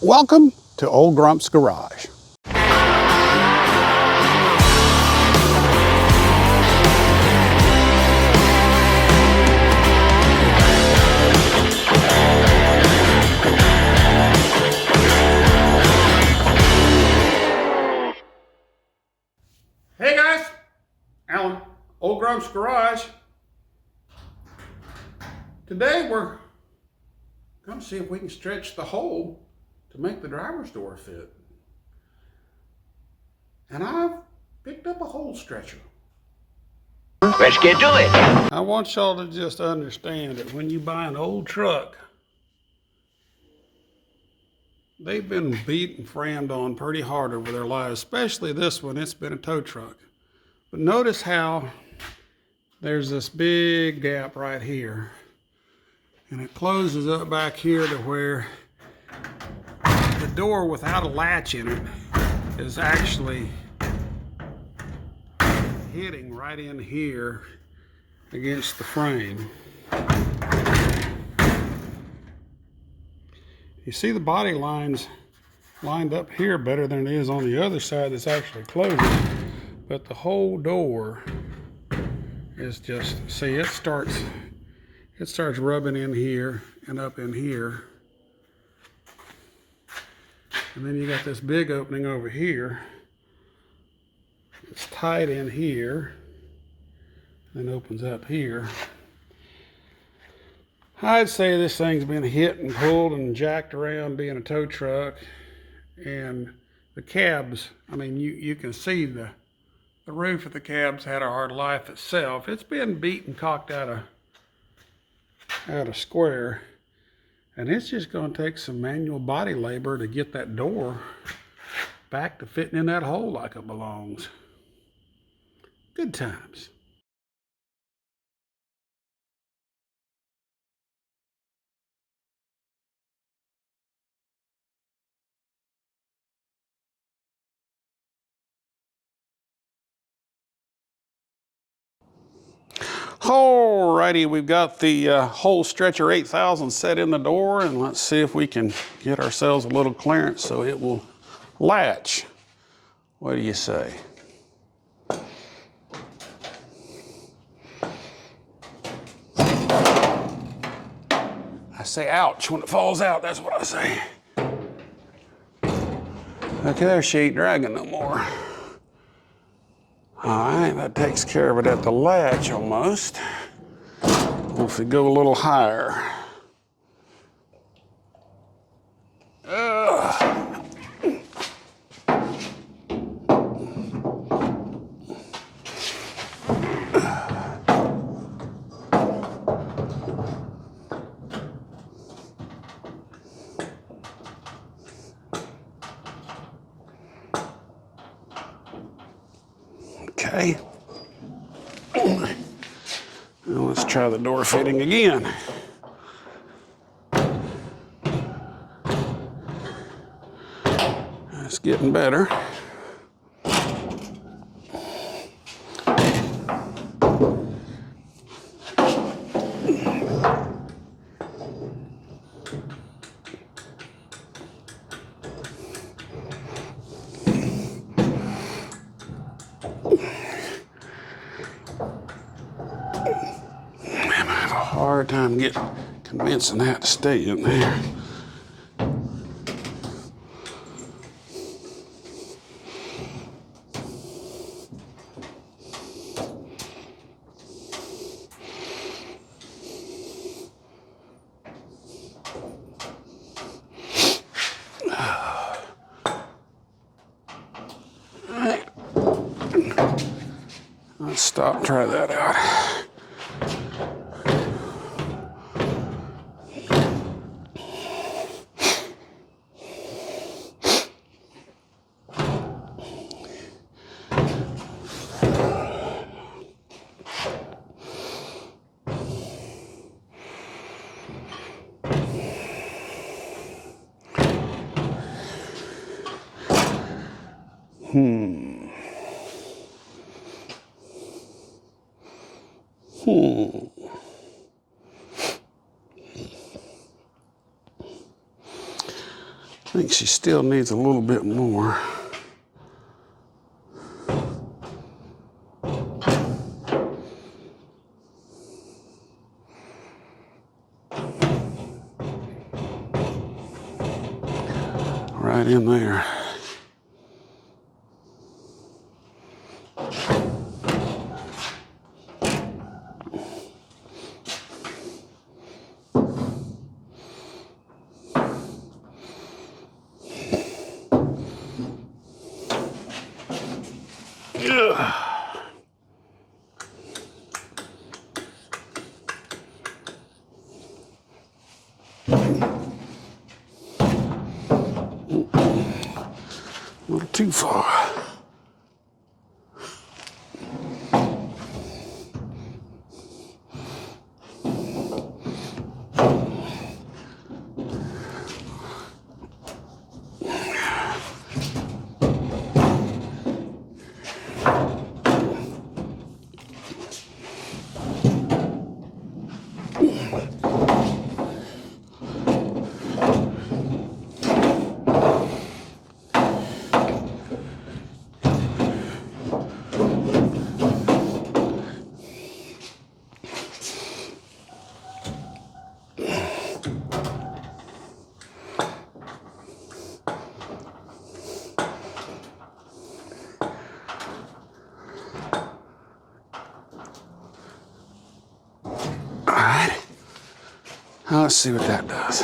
Welcome to Old Grump's Garage. Hey guys, Alan, Old Grump's Garage. Today we're going to see if we can stretch the hole to make the driver's door fit. And I've picked up a hole stretcher. Let's get to it. I want y'all to just understand that when you buy an old truck, they've been beat and frammed on pretty hard over their lives, especially this one. It's been a tow truck. But notice how there's this big gap right here. And it closes up back here to where the door without a latch in it is actually hitting right in here against the frame. You see the body lines lined up here better than it is on the other side that's actually closing. But the whole door is just, see, it starts rubbing in here and up in here. And then you got this big opening over here. It's tight in here and opens up here. I'd say this thing's been hit and pulled and jacked around being a tow truck. And the cabs, I mean, you can see the roof of the cab's had a hard life itself. It's been beat and cocked out of square. And it's just going to take some manual body labor to get that door back to fitting in that hole like it belongs. Good times. Alrighty, we've got the hole stretcher 8000 set in the door, and let's see if we can get ourselves a little clearance so it will latch. What do you say? I say ouch when it falls out, that's what I say. Okay, there, she ain't dragging no more. All right, that takes care of it at the latch almost. If we go a little higher. Okay. Now let's try the door fitting again. It's getting better. Hard time convincing that to stay in there. All right. Let's stop and try that out. I think she still needs a little bit more. Right in there. A little too far. All right. Now let's see what that does.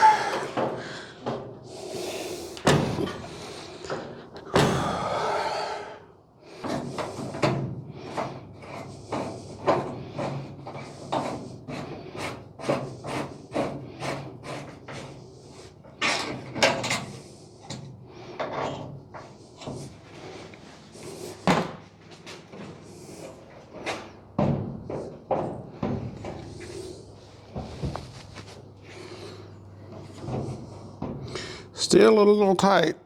Still a little tight.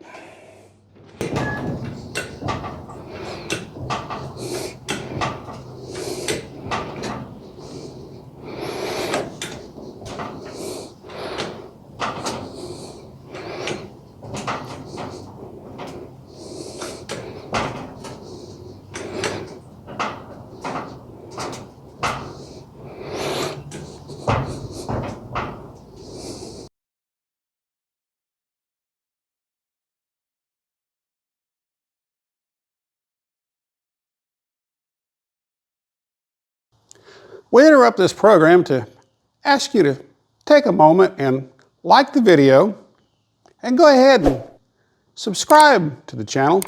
We interrupt this program to ask you to take a moment and like the video and go ahead and subscribe to the channel.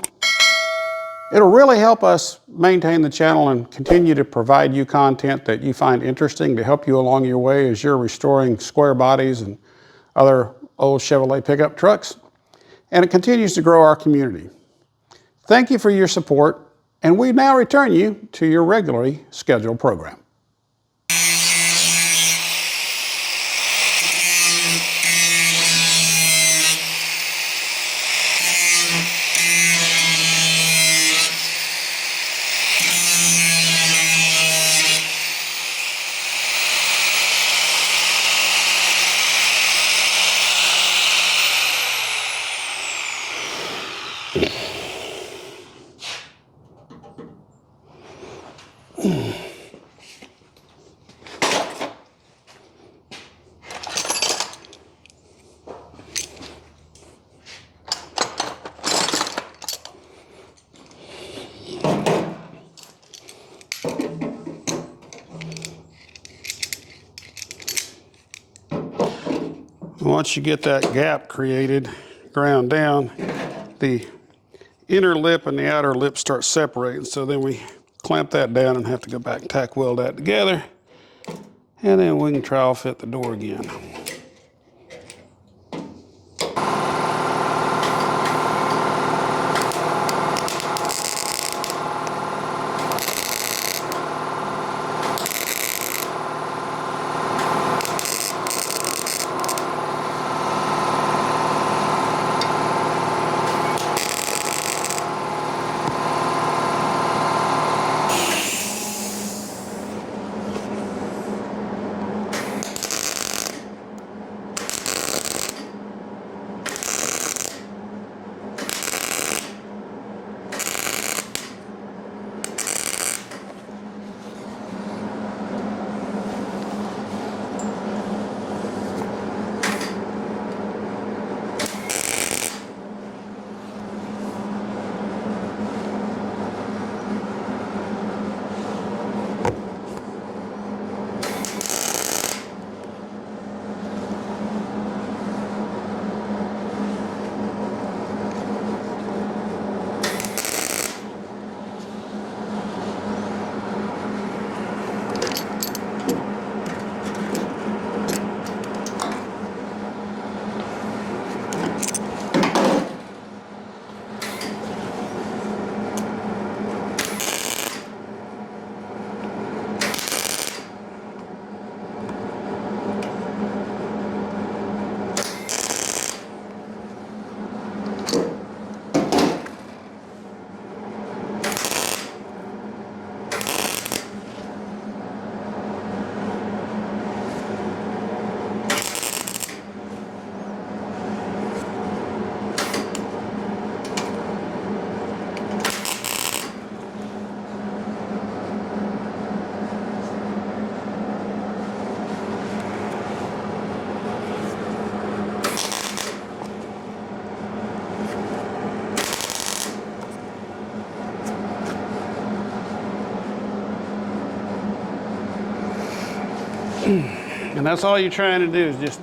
It'll really help us maintain the channel and continue to provide you content that you find interesting to help you along your way as you're restoring square bodies and other old Chevrolet pickup trucks. And it continues to grow our community. Thank you for your support, and we now return you to your regularly scheduled program. Once you get that gap created, ground down, the inner lip and the outer lip start separating. So then we clamp that down and have to go back and tack weld that together. And then we can trowel fit the door again. And that's all you're trying to do is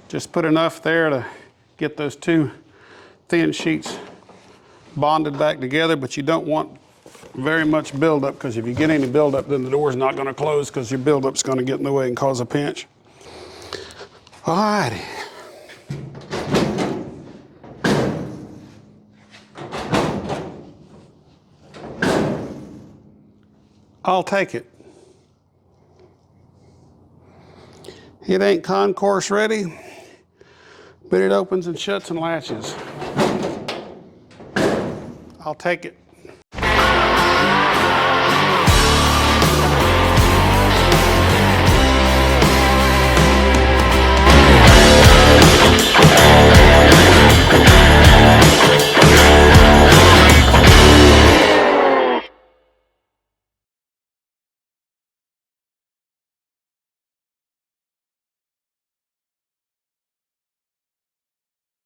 just put enough there to get those two thin sheets bonded back together, but you don't want very much buildup, because if you get any buildup, then the door's not going to close because your buildup's going to get in the way and cause a pinch. All righty. I'll take it. It ain't concourse ready, but it opens and shuts and latches. I'll take it.